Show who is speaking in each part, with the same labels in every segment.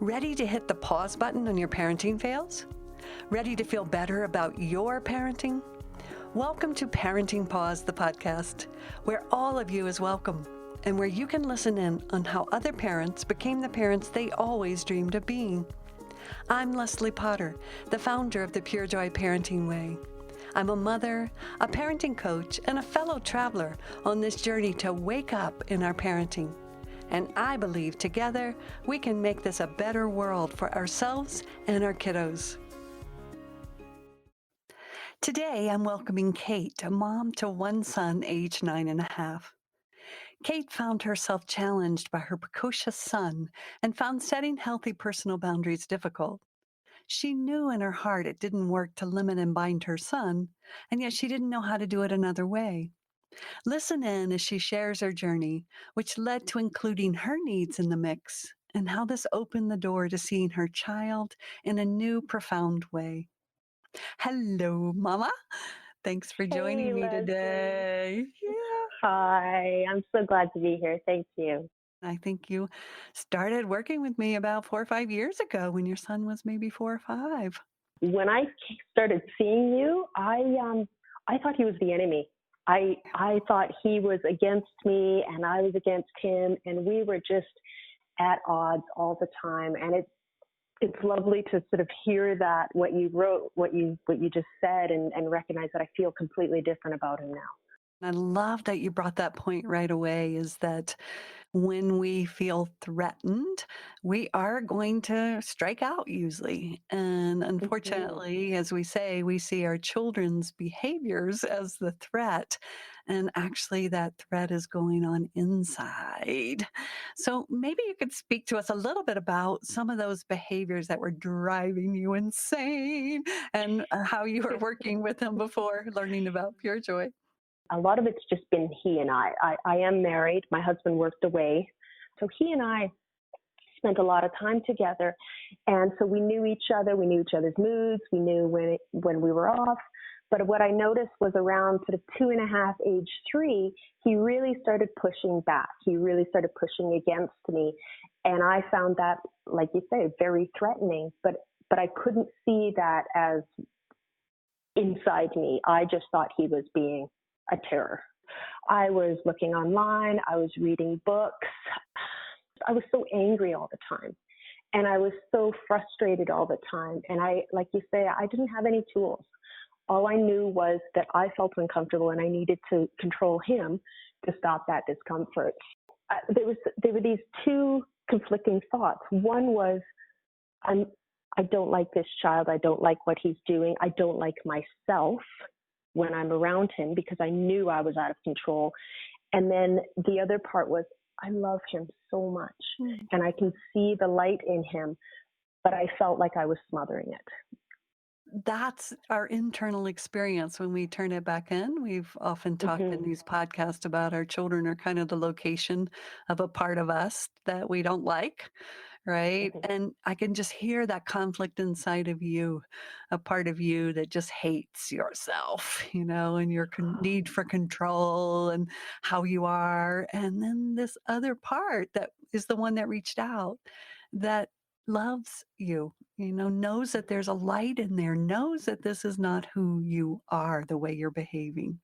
Speaker 1: Ready to hit the pause button on your parenting fails? Ready to feel better about your parenting? Welcome to Parenting Pause, the podcast, where all of you is welcome and where you can listen in on how other parents became the parents they always dreamed of being. I'm Leslie Potter, the founder of the Pure Joy Parenting Way. I'm a mother, a parenting coach, and a fellow traveler on this journey to wake up in our parenting. And I believe together we can make this a better world for ourselves and our kiddos. Today I'm welcoming Kate, a mom to one son aged 9.5. Kate found herself challenged by her precocious son and found setting healthy personal boundaries difficult. She knew in her heart it didn't work to limit and bind her son, and yet she didn't know how to do it another way. Listen in as she shares her journey, which led to including her needs in the mix, and how this opened the door to seeing her child in a new, profound way. Hello, Mama. Thanks for
Speaker 2: Hey,
Speaker 1: joining me
Speaker 2: Leslie.
Speaker 1: today. Yeah.
Speaker 2: Hi, I'm so glad to be here. Thank you.
Speaker 1: I think you started working with me about 4 or 5 years ago when your son was maybe 4 or 5.
Speaker 2: When I started seeing you, I thought he was the enemy. I thought he was against me and I was against him, and we were just at odds all the time. And it's lovely to sort of hear that, what you wrote, what you just said, and recognize that I feel completely different about him now.
Speaker 1: I love that you brought that point right away, is that when we feel threatened, we are going to strike out usually. And
Speaker 2: Mm-hmm.
Speaker 1: unfortunately, as we say, we see our children's behaviors as the threat. And actually, that threat is going on inside. So maybe you could speak to us a little bit about some of those behaviors that were driving you insane and how you were working with them before learning about Pure Joy.
Speaker 2: A lot of it's just been he and I am married. My husband worked away. So he and I spent a lot of time together. And so we knew each other. We knew each other's moods. We knew when we were off. But what I noticed was around sort of 2.5, age 3, he really started pushing back. He really started pushing against me. And I found that, like you say, very threatening. But I couldn't see that as inside me. I just thought he was being a terror. I was looking online, I was reading books. I was so angry all the time. And I was so frustrated all the time. And like you say, I didn't have any tools. All I knew was that I felt uncomfortable and I needed to control him to stop that discomfort. There were these two conflicting thoughts. One was, I don't like this child. I don't like what he's doing. I don't like myself when I'm around him, because I knew I was out of control. And then the other part was, I love him so much and I can see the light in him, but I felt like I was smothering it.
Speaker 1: That's our internal experience when we turn it back in. We've often talked in
Speaker 2: Mm-hmm.
Speaker 1: these podcasts about our children are kind of the location of a part of us that we don't like, right?
Speaker 2: Mm-hmm.
Speaker 1: And I can just hear that conflict inside of you, a part of you that just hates yourself, and your need for control and how you are. And then this other part that is the one that reached out, that loves you, knows that there's a light in there, knows that this is not who you are, the way you're behaving.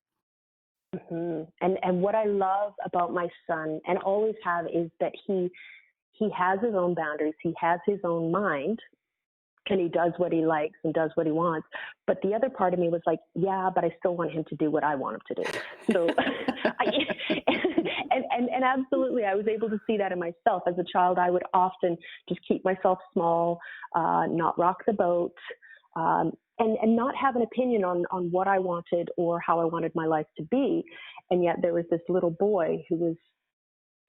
Speaker 2: Mm-hmm. And what I love about my son, and always have, is that he has his own boundaries. He has his own mind, and he does what he likes and does what he wants. But the other part of me was like, yeah, but I still want him to do what I want him to do. So, and absolutely, I was able to see that in myself. As a child, I would often just keep myself small, not rock the boat, and not have an opinion on what I wanted or how I wanted my life to be. And yet there was this little boy who was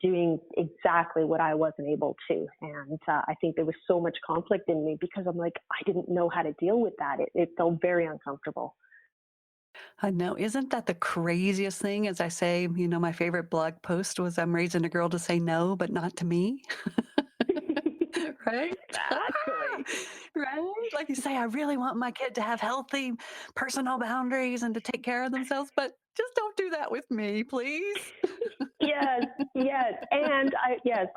Speaker 2: doing exactly what I wasn't able to. And I think there was so much conflict in me because I'm like, I didn't know how to deal with that. It felt very uncomfortable.
Speaker 1: I know. Isn't that the craziest thing? As I say, my favorite blog post was, I'm raising a girl to say no, but not to me. Right?
Speaker 2: Exactly.
Speaker 1: Right? Like you say, I really want my kid to have healthy personal boundaries and to take care of themselves, but just don't do that with me, please.
Speaker 2: Yes, yes. And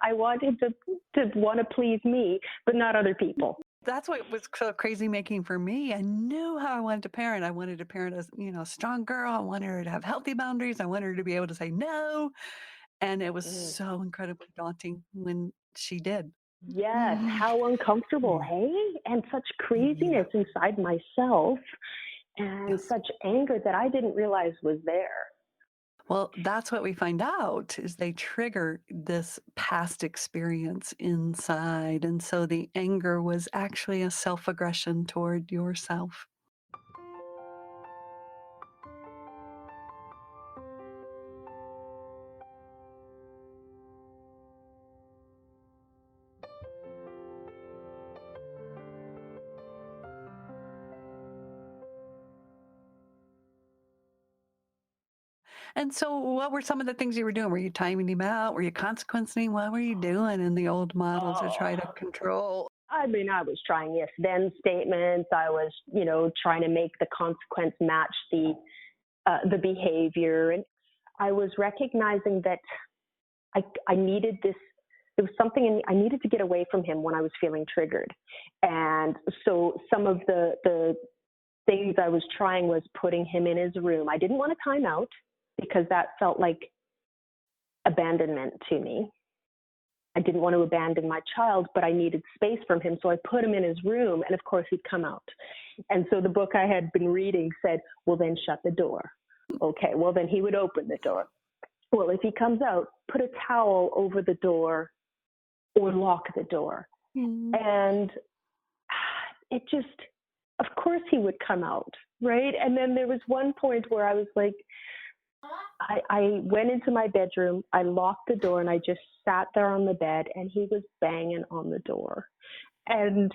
Speaker 2: I wanted to want to please me, but not other people.
Speaker 1: That's what was so crazy making for me. I knew how I wanted to parent. I wanted to parent as, a strong girl. I wanted her to have healthy boundaries. I wanted her to be able to say no. And it was
Speaker 2: Mm.
Speaker 1: so incredibly daunting when she did.
Speaker 2: Yes,
Speaker 1: Mm.
Speaker 2: how uncomfortable,
Speaker 1: Mm.
Speaker 2: hey? And such
Speaker 1: Yeah.
Speaker 2: craziness inside myself and
Speaker 1: Yes.
Speaker 2: such anger that I didn't realize was there.
Speaker 1: Well, that's what we find out is they trigger this past experience inside. And so the anger was actually a self-aggression toward yourself. And so what were some of the things you were doing? Were you timing him out? Were you consequencing? What were you doing in the old model to
Speaker 2: Oh,
Speaker 1: try to control?
Speaker 2: I mean, I was trying if then statements. I was, trying to make the consequence match the behavior. And I was recognizing that I needed this. There was something I needed to get away from him when I was feeling triggered. And so some of the things I was trying was putting him in his room. I didn't want a timeout because that felt like abandonment to me. I didn't want to abandon my child, but I needed space from him. So I put him in his room, and of course, he'd come out. And so the book I had been reading said, well, then shut the door. Okay, well, then he would open the door. Well, if he comes out, put a towel over the door or lock the door.
Speaker 1: Mm.
Speaker 2: And it just, of course, he would come out, right? And then there was one point where I was like, I went into my bedroom, I locked the door, and I just sat there on the bed, and he was banging on the door. And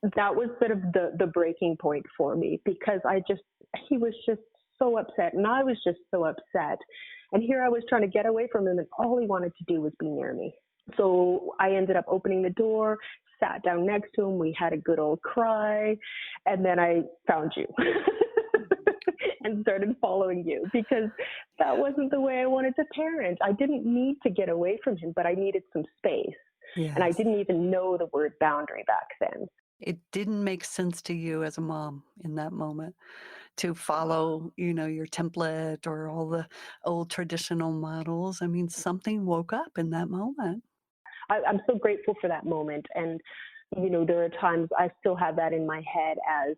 Speaker 2: that was sort of the breaking point for me because he was just so upset, and I was just so upset. And here I was trying to get away from him, and all he wanted to do was be near me. So I ended up opening the door, sat down next to him, we had a good old cry, and then I found you. And started following you because that wasn't the way I wanted to parent. I didn't need to get away from him, but I needed some space. And I
Speaker 1: Yes.
Speaker 2: didn't even know the word boundary back then.
Speaker 1: It didn't make sense to you as a mom in that moment to follow, your template or all the old traditional models. I mean, something woke up in that moment.
Speaker 2: I'm so grateful for that moment. And, there are times I still have that in my head as,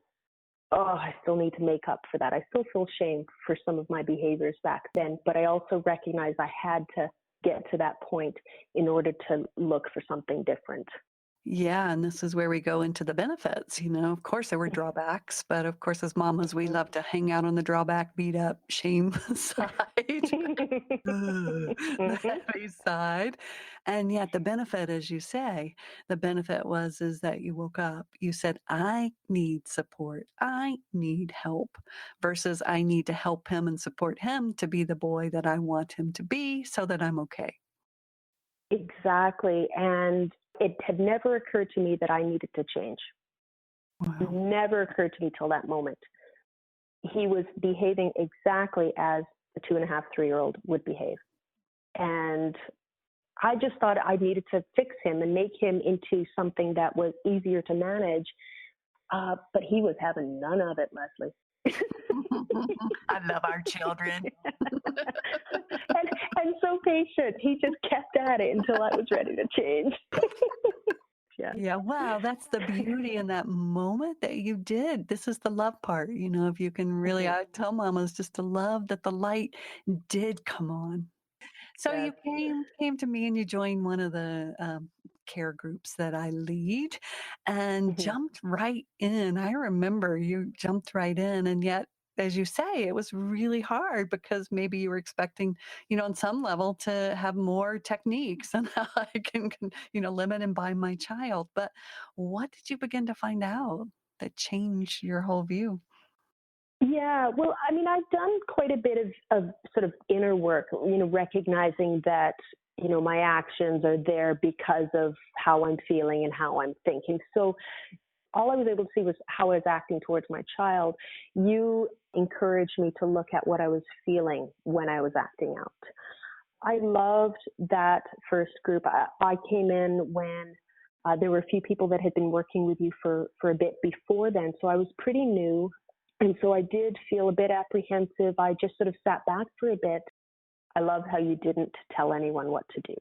Speaker 2: oh, I still need to make up for that. I still feel shame for some of my behaviors back then, but I also recognize I had to get to that point in order to look for something different.
Speaker 1: Yeah, and this is where we go into the benefits. Of course, there were drawbacks, but of course, as mamas, we love to hang out on the drawback, beat up, shame side, the
Speaker 2: Mhm.
Speaker 1: heavy side. And yet, the benefit, as you say, the benefit is that you woke up. You said, I need support, I need help, versus I need to help him and support him to be the boy that I want him to be so that I'm okay.
Speaker 2: Exactly. And it had never occurred to me that I needed to change.
Speaker 1: Wow.
Speaker 2: Never occurred to me till that moment. He was behaving exactly as a 2.5, 3-year-old would behave. And I just thought I needed to fix him and make him into something that was easier to manage. But he was having none of it, Leslie.
Speaker 1: I love our children.
Speaker 2: and so patient. He just kept at it until I was ready to change. Yeah.
Speaker 1: Yeah, wow, that's the beauty in that moment that you did. This is the love part, if you can really,
Speaker 2: Mm-hmm.
Speaker 1: I tell mamas just to love that the light did come on. So
Speaker 2: Yes.
Speaker 1: you came to me and you joined one of the care groups that I lead and
Speaker 2: Mm-hmm.
Speaker 1: jumped right in. I remember you jumped right in, and yet, as you say, it was really hard because maybe you were expecting, on some level, to have more techniques on how I can, limit and bind my child. But what did you begin to find out that changed your whole view?
Speaker 2: Yeah, well, I mean, I've done quite a bit of sort of inner work, recognizing that, my actions are there because of how I'm feeling and how I'm thinking. So all I was able to see was how I was acting towards my child. You encouraged me to look at what I was feeling when I was acting out. I loved that first group. I came in when there were a few people that had been working with you for a bit before then. So I was pretty new. And so I did feel a bit apprehensive. I just sort of sat back for a bit. I love how you didn't tell anyone what to do.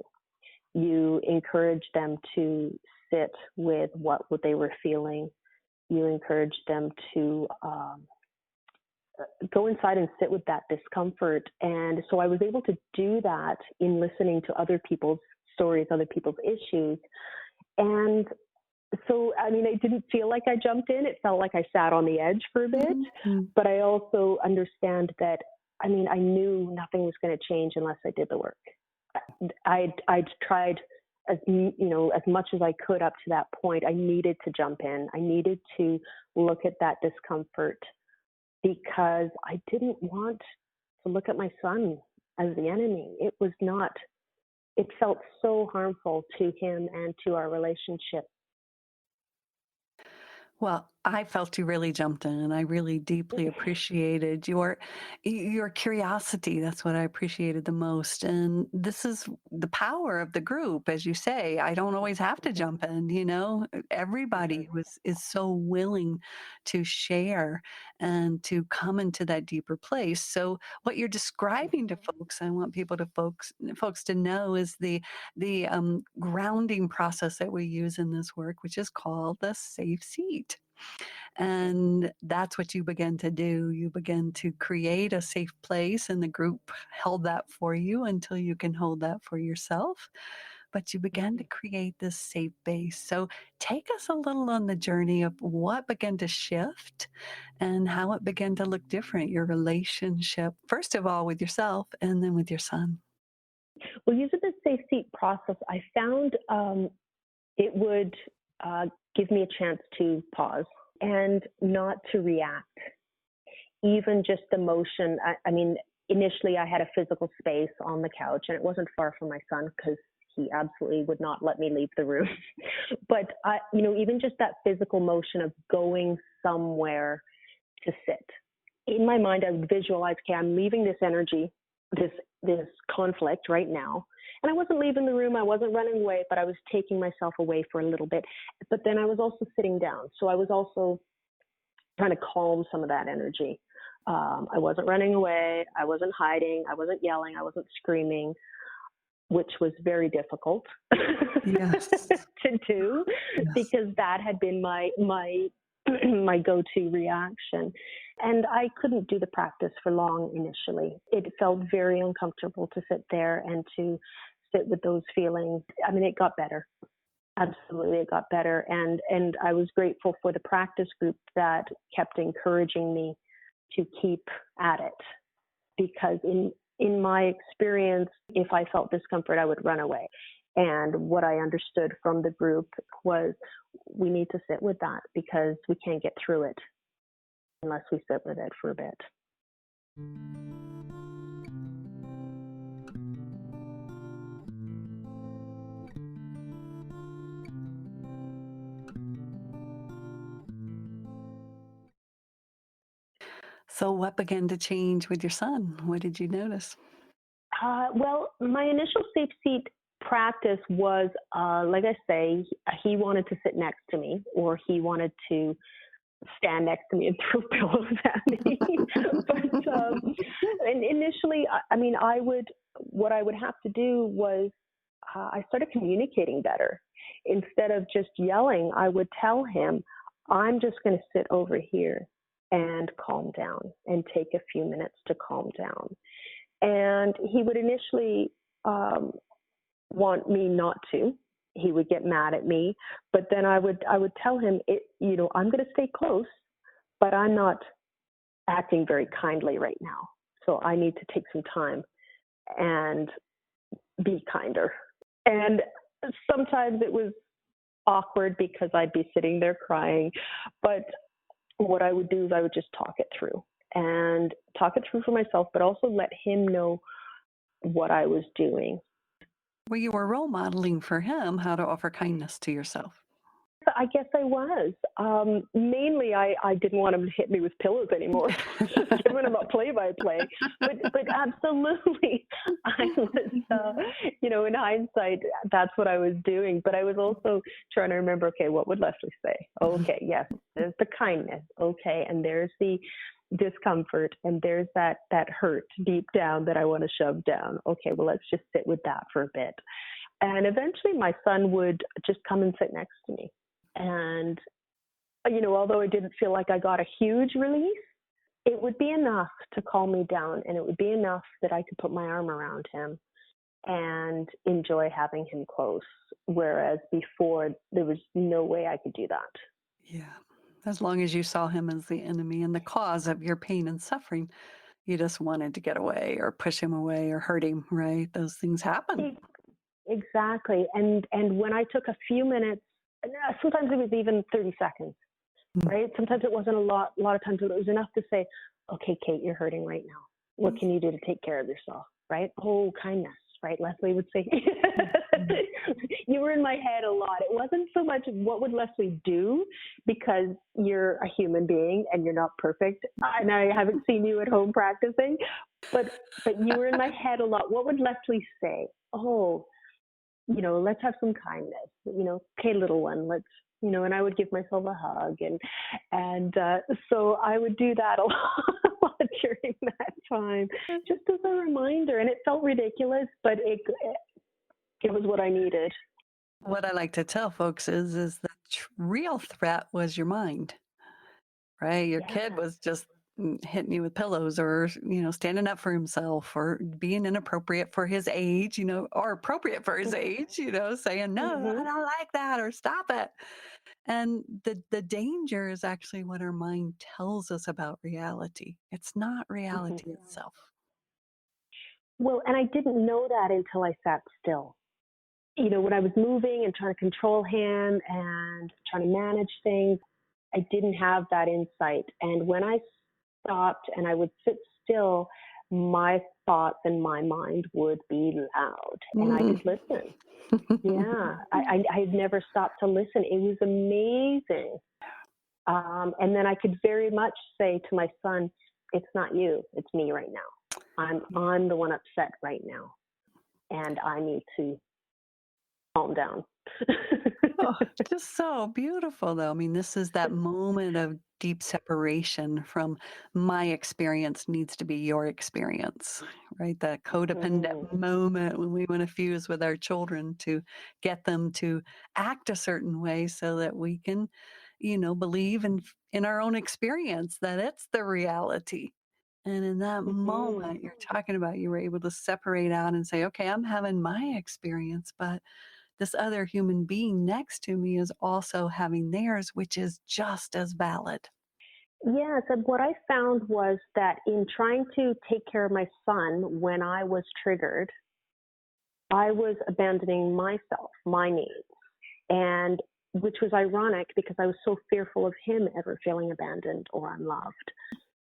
Speaker 2: You encouraged them to sit with what they were feeling. You encouraged them to go inside and sit with that discomfort. And so I was able to do that in listening to other people's stories, other people's issues. And so, I mean, it didn't feel like I jumped in. It felt like I sat on the edge for a bit. Mm-hmm. But I also understand that, I mean, I knew nothing was going to change unless I did the work. I'd tried as much as I could up to that point. I needed to jump in. I needed to look at that discomfort because I didn't want to look at my son as the enemy. It felt so harmful to him and to our relationship.
Speaker 1: Well, I felt you really jumped in, and I really deeply appreciated your curiosity. That's what I appreciated the most. And this is the power of the group, as you say. I don't always have to jump in, you know. Everybody is so willing to share and to come into that deeper place. So what you're describing to folks, I want folks to know, is the grounding process that we use in this work, which is called the safe seat. And that's what you begin to do. You begin to create a safe place, and the group held that for you until you can hold that for yourself. But you began to create this safe base. So take us a little on the journey of what began to shift and how it began to look different, your relationship, first of all, with yourself and then with your son.
Speaker 2: Well, using the safe seat process, I found it would give me a chance to pause and not to react. Even just the motion. I mean, initially I had a physical space on the couch, and it wasn't far from my son because he absolutely would not let me leave the room. But even just that physical motion of going somewhere to sit. In my mind, I would visualize, okay, I'm leaving this energy, this conflict right now. And I wasn't leaving the room, I wasn't running away, but I was taking myself away for a little bit. But then I was also sitting down. So I was also trying to calm some of that energy. I wasn't running away, I wasn't hiding, I wasn't yelling, I wasn't screaming, which was very difficult to do because that had been my go-to reaction. And I couldn't do the practice for long initially. It felt very uncomfortable to sit there and to sit with those feelings. I mean, it got better. Absolutely, it got better. And I was grateful for the practice group that kept encouraging me to keep at it. Because in my experience, if I felt discomfort, I would run away. And what I understood from the group was we need to sit with that because we can't get through it unless we sit with it for a bit.
Speaker 1: So what began to change with your son? What did you notice?
Speaker 2: Well, my initial safe seat practice was, like I say, he wanted to sit next to me, or he wanted to stand next to me and throw pillows at me. And initially, I mean, what I would have to do was I started communicating better. Instead of just yelling, I would tell him, I'm just going to sit over here and calm down and take a few minutes to calm down. And he would initially want me not to. He would get mad at me, but then I would tell him, I'm going to stay close, but I'm not acting very kindly right now. So I need to take some time and be kinder. And sometimes it was awkward because I'd be sitting there crying, but what I would do is I would just talk it through for myself, but also let him know what I was doing.
Speaker 1: Well, you were role modeling for him how to offer kindness to yourself.
Speaker 2: I guess I was. Mainly, I didn't want him to hit me with pillows anymore. Just giving him a play-by-play. But absolutely, I was, in hindsight, that's what I was doing. But I was also trying to remember, okay, what would Leslie say? Okay, yes, there's the kindness. Okay, and there's the discomfort, and there's that hurt deep down that I want to shove down. Okay, well, let's just sit with that for a bit. And eventually my son would just come and sit next to me. And, although I didn't feel like I got a huge release, it would be enough to calm me down. And it would be enough that I could put my arm around him and enjoy having him close. Whereas before, there was no way I could do that.
Speaker 1: Yeah. As long as you saw him as the enemy and the cause of your pain and suffering, you just wanted to get away or push him away or hurt him, right? Those things happen.
Speaker 2: Exactly. And when I took a few minutes, sometimes it was even 30 seconds, right? Sometimes it wasn't a lot of times it was enough to say, okay, Kate, you're hurting right now. What can you do to take care of yourself, right? Oh, kindness, right? Leslie would say, you were in my head a lot. It wasn't so much what would Leslie do, because you're a human being and you're not perfect. And I haven't seen you at home practicing, but you were in my head a lot. What would Leslie say? Oh, let's have some kindness, okay, little one, let's, and I would give myself a hug. And so I would do that a lot during that time, just as a reminder. And it felt ridiculous, but it was what I needed.
Speaker 1: What I like to tell folks is the real threat was your mind, right? Your kid was just hitting you with pillows or, standing up for himself or being inappropriate for his age, or appropriate for his age, saying, no, I don't like that, or stop it. And the danger is actually what our mind tells us about reality. It's not reality itself.
Speaker 2: Well, and I didn't know that until I sat still. When I was moving and trying to control him and trying to manage things, I didn't have that insight. And when I stopped and I would sit still, my thoughts and my mind would be loud, and I could listen. Yeah, I had never stopped to listen. It was amazing. And then I could very much say to my son, it's not you, it's me right now. I'm the one upset right now, and I need to calm down.
Speaker 1: Oh, just so beautiful, though. I mean, this is that moment of deep separation from my experience needs to be your experience, right? That codependent moment when we want to fuse with our children to get them to act a certain way so that we can, believe in our own experience that it's the reality. And in that moment you're talking about, you were able to separate out and say, okay, I'm having my experience, but this other human being next to me is also having theirs, which is just as valid.
Speaker 2: Yes, and what I found was that in trying to take care of my son when I was triggered, I was abandoning myself, my needs, and which was ironic because I was so fearful of him ever feeling abandoned or unloved.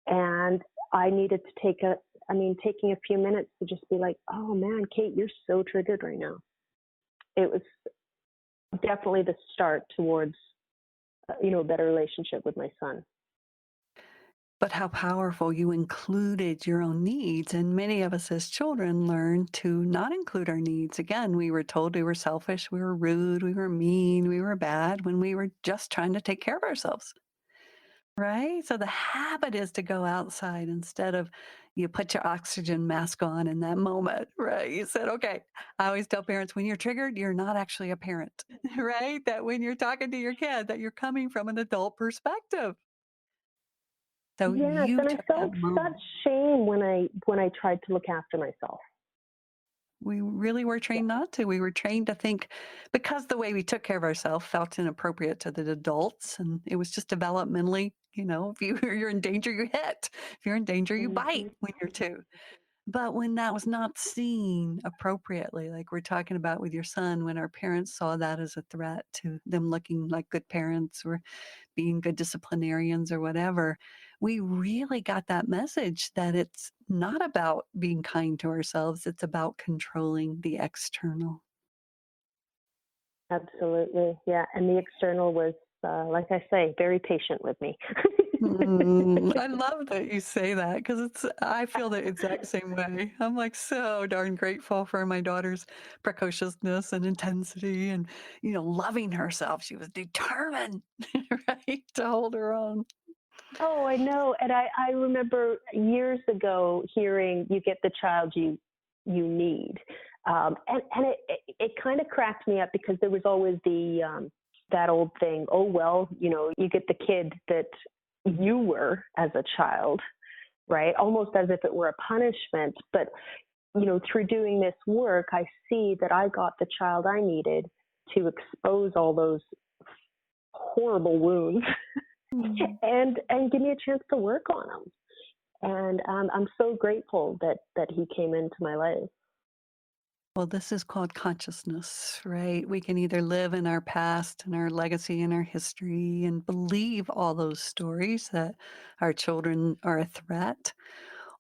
Speaker 2: And I needed to taking a few minutes to just be like, oh man, Kate, you're so triggered right now. It was definitely the start towards, a better relationship with my son.
Speaker 1: But how powerful you included your own needs. And many of us as children learn to not include our needs. Again, we were told we were selfish, we were rude, we were mean, we were bad when we were just trying to take care of ourselves. Right? So the habit is to go outside instead of you put your oxygen mask on in that moment, right? You said, okay, I always tell parents when you're triggered, you're not actually a parent, right? That when you're talking to your kid, that you're coming from an adult perspective. So
Speaker 2: Yes,
Speaker 1: you
Speaker 2: and I
Speaker 1: took that
Speaker 2: felt
Speaker 1: moment.
Speaker 2: such shame when I tried to look after myself.
Speaker 1: We really were trained not to. We were trained to think because the way we took care of ourselves felt inappropriate to the adults. And it was just developmentally, if you're in danger, you hit. If you're in danger, you bite when you're two. But when that was not seen appropriately, like we're talking about with your son, when our parents saw that as a threat to them looking like good parents or being good disciplinarians or whatever, we really got that message that it's not about being kind to ourselves, it's about controlling the external.
Speaker 2: Absolutely. Yeah. And the external was, like I say, very patient with me.
Speaker 1: I love that you say that because I feel the exact same way. I'm like so darn grateful for my daughter's precociousness and intensity and, loving herself. She was determined, right, to hold her own.
Speaker 2: Oh, I know. And I remember years ago hearing you get the child you need. And it kind of cracked me up because there was always that old thing, oh, well, you get the kid that you were as a child, right? Almost as if it were a punishment. But, through doing this work, I see that I got the child I needed to expose all those horrible wounds
Speaker 1: Mm.
Speaker 2: and give me a chance to work on them. And I'm so grateful that he came into my life.
Speaker 1: Well, this is called consciousness, right? We can either live in our past and our legacy and our history and believe all those stories that our children are a threat,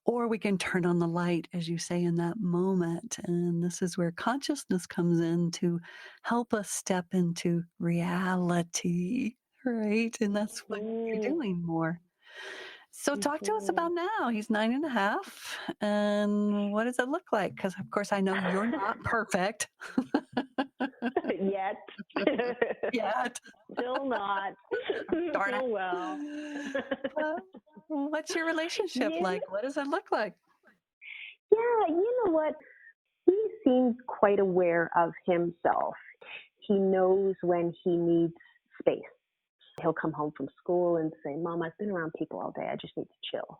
Speaker 1: or we can turn on the light, as you say, in that moment. And this is where consciousness comes in to help us step into reality, right? And that's what you're
Speaker 2: Mm-hmm.
Speaker 1: doing more. So talk to us
Speaker 2: Mm-hmm.
Speaker 1: about now. He's 9.5. And what does it look like? Because, of course, I know you're not perfect
Speaker 2: Yet.
Speaker 1: yet.
Speaker 2: Still not.
Speaker 1: Darn it.
Speaker 2: Oh, well.
Speaker 1: Uh, what's your relationship
Speaker 2: Yeah,
Speaker 1: like? What does it look like?
Speaker 2: yeah, you know what? He seems quite aware of himself. He knows when he needs space. He'll come home from school and say, Mom, I've been around people all day. I just need to chill.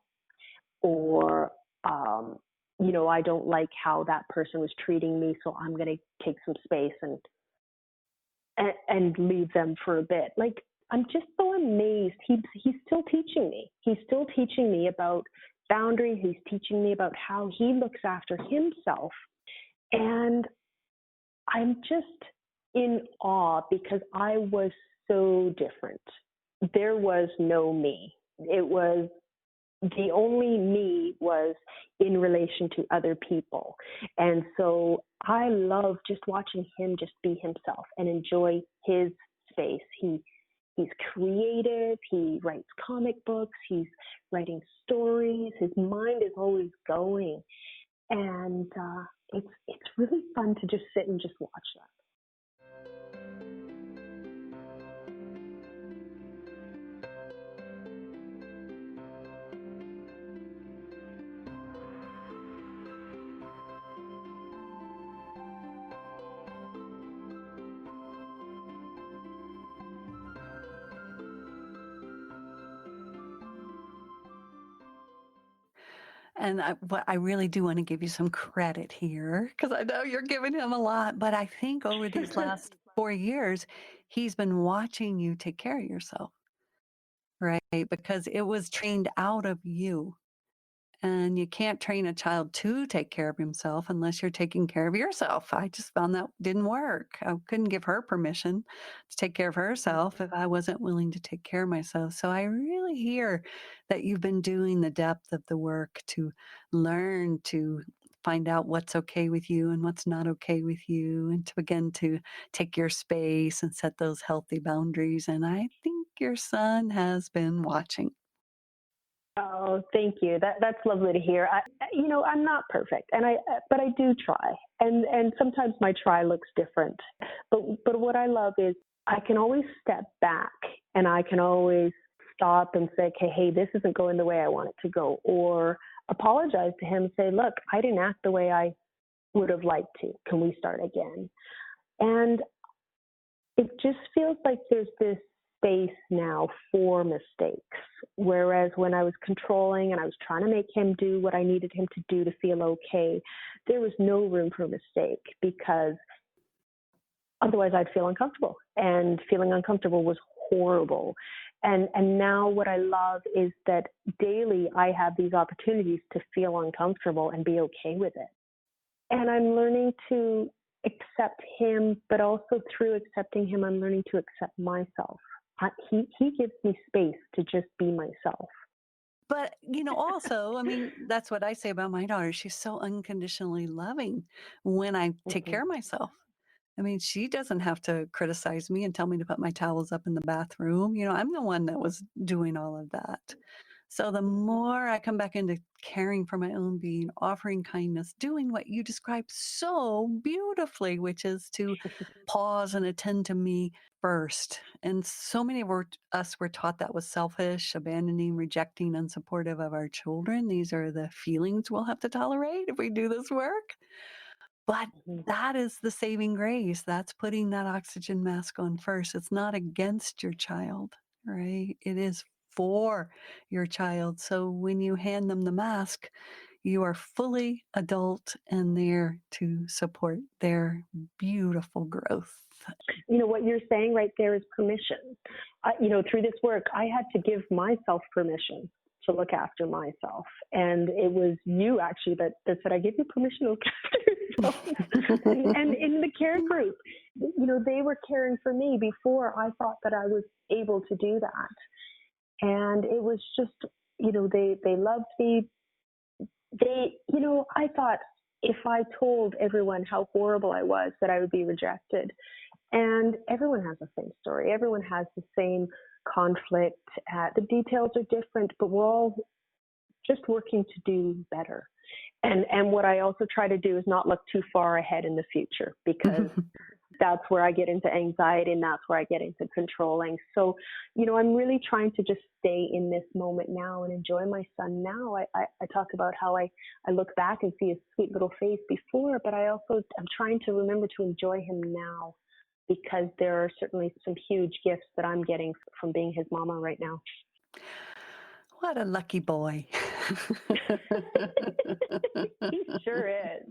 Speaker 2: Or, um, I don't like how that person was treating me, so I'm going to take some space and leave them for a bit. Like, I'm just so amazed. He's still teaching me. He's still teaching me about boundaries. He's teaching me about how he looks after himself. And I'm just in awe because I was so different. There was no me. It was the only me was in relation to other people. And so I love just watching him just be himself and enjoy his space. He's creative, he writes comic books, he's writing stories, his mind is always going. And it's really fun to just sit and just watch that.
Speaker 1: And I really do want to give you some credit here because I know you're giving him a lot. But I think over these last 4 years, he's been watching you take care of yourself, right? Because it was trained out of you. And you can't train a child to take care of himself unless you're taking care of yourself. I just found that didn't work. I couldn't give her permission to take care of herself if I wasn't willing to take care of myself. So I really hear that you've been doing the depth of the work to learn to find out what's okay with you and what's not okay with you, and to begin to take your space and set those healthy boundaries. And I think your son has been watching.
Speaker 2: Oh, thank you. That's lovely to hear. I'm not perfect, but I do try, and sometimes my try looks different. But what I love is I can always step back, and I can always stop and say, okay, hey, this isn't going the way I want it to go, or apologize to him, and say, look, I didn't act the way I would have liked to. Can we start again? And it just feels like there's this space now for mistakes. Whereas when I was controlling and I was trying to make him do what I needed him to do to feel okay, there was no room for mistake because otherwise I'd feel uncomfortable. And feeling uncomfortable was horrible. And now what I love is that daily I have these opportunities to feel uncomfortable and be okay with it. And I'm learning to accept him, but also through accepting him, I'm learning to accept myself. He gives me space to just be myself.
Speaker 1: But, also, I mean, that's what I say about my daughter. She's so unconditionally loving when I take
Speaker 2: Mm-hmm.
Speaker 1: care of myself. I mean, she doesn't have to criticize me and tell me to put my towels up in the bathroom. I'm the one that was doing all of that. So the more I come back into caring for my own being, offering kindness, doing what you described so beautifully, which is to pause and attend to me first. And so many of us were taught that was selfish, abandoning, rejecting, unsupportive of our children. These are the feelings we'll have to tolerate if we do this work. But
Speaker 2: Mhm.
Speaker 1: that is the saving grace. That's putting that oxygen mask on first. It's not against your child, right? It is for your child. So when you hand them the mask, you are fully adult and there to support their beautiful growth.
Speaker 2: What you're saying right there is permission. Through this work, I had to give myself permission to look after myself. And it was you actually that said, I give you permission to look after yourself. and in the care group, they were caring for me before I thought that I was able to do that. And it was just, they loved me. I thought if I told everyone how horrible I was, that I would be rejected. And everyone has the same story. Everyone has the same conflict. The details are different, but we're all just working to do better. And what I also try to do is not look too far ahead in the future, because that's where I get into anxiety and that's where I get into controlling. So, I'm really trying to just stay in this moment now and enjoy my son now. I talk about how I look back and see his sweet little face before, but I'm trying to remember to enjoy him now, because there are certainly some huge gifts that I'm getting from being his mama right now.
Speaker 1: What a lucky boy.
Speaker 2: He sure is.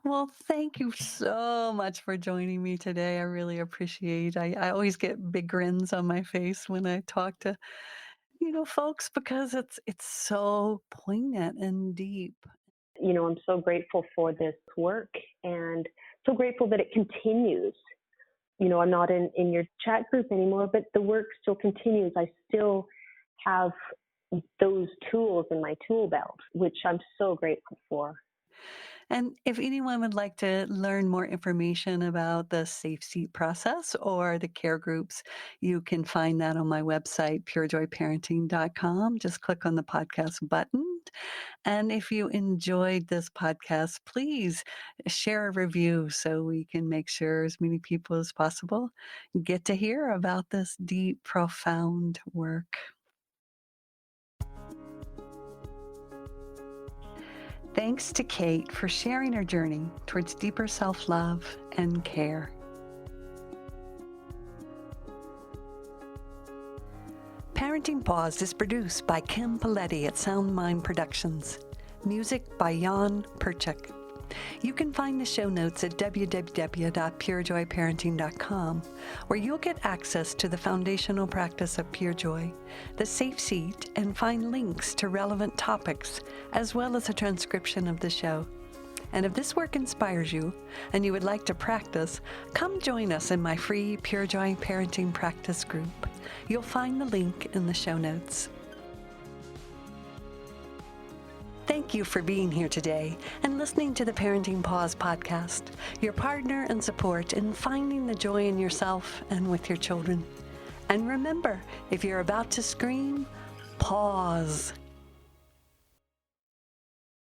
Speaker 1: Well, thank you so much for joining me today. I really appreciate. I always get big grins on my face when I talk to folks, because it's so poignant and deep.
Speaker 2: I'm so grateful for this work and so grateful that it continues. I'm not in your chat group anymore, but the work still continues. I still have those tools in my tool belt, which I'm so grateful for.
Speaker 1: And if anyone would like to learn more information about the Safe Seat process or the care groups, you can find that on my website, purejoyparenting.com. Just click on the podcast button. And if you enjoyed this podcast, please share a review so we can make sure as many people as possible get to hear about this deep, profound work. Thanks to Kate for sharing her journey towards deeper self-love and care. Parenting Paused is produced by Kim Paletti at Sound Mind Productions. Music by Jan Perchik. You can find the show notes at www.purejoyparenting.com, where you'll get access to the foundational practice of Pure Joy, the Safe Seat, and find links to relevant topics, as well as a transcription of the show. And if this work inspires you and you would like to practice, come join us in my free Pure Joy Parenting Practice group. You'll find the link in the show notes. Thank you for being here today and listening to the Parenting Pause podcast, your partner and support in finding the joy in yourself and with your children. And remember, if you're about to scream, pause.